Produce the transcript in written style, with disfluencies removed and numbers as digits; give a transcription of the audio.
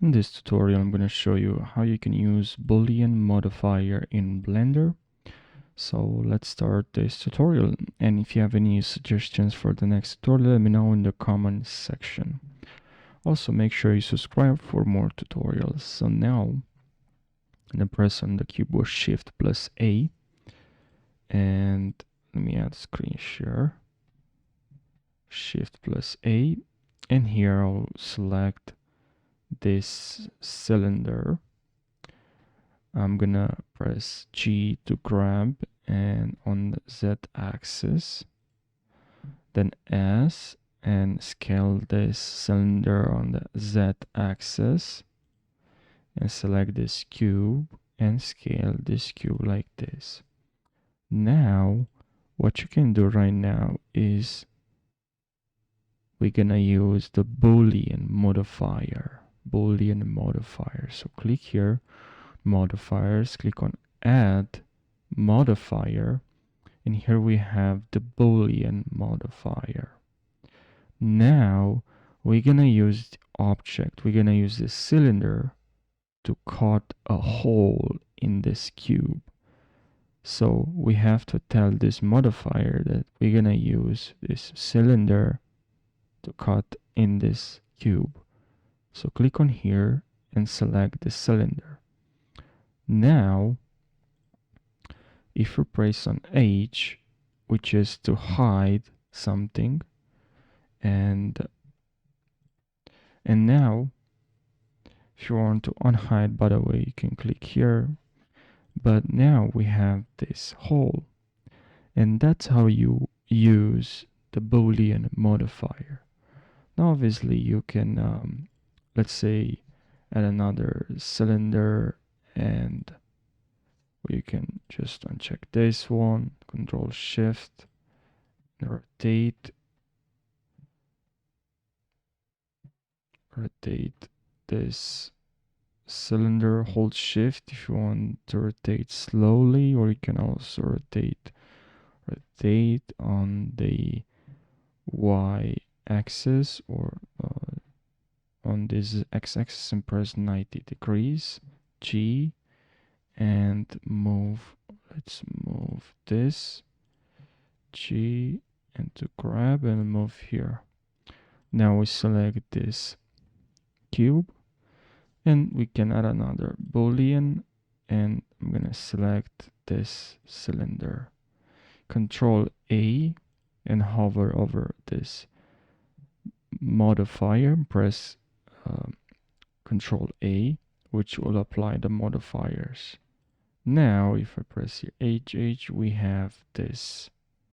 In this tutorial, I'm going to show you how you can use Boolean Modifier in Blender. So let's start this tutorial. And if you have any suggestions for the next tutorial, let me know in the comments section. Also, make sure you subscribe for more tutorials. So now, I'm going to press on the keyboard Shift plus A. And let me add screen share. Shift plus A. And here I'll select this cylinder. I'm gonna press G to grab, and on the Z axis, then S, and scale this cylinder on the Z axis, and select this cube and scale this cube like this. Now what you can do right now is we're gonna use the Boolean modifier. So click here, modifiers, click on add modifier, and here we have the Boolean modifier. Now we're gonna use the object, we're gonna use this cylinder to cut a hole in this cube. So we have to tell this modifier that we're gonna use this cylinder to cut in this cube. So click on here and select the cylinder. Now if you press on H, which is to hide something, and now if you want to unhide, by the way, you can click here. But now we have this hole, and that's how you use the Boolean modifier. Now obviously you can let's say add another cylinder, and you can just uncheck this one, Control Shift, rotate this cylinder, hold Shift if you want to rotate slowly, or you can also rotate on the Y axis, or on this X axis, and press 90 degrees, G, and let's move this, G, and to grab and move here. Now we select this cube, and we can add another Boolean, and I'm gonna select this cylinder. Control A and hover over this modifier, press Control A, which will apply the modifiers. Now if I press here H, we have this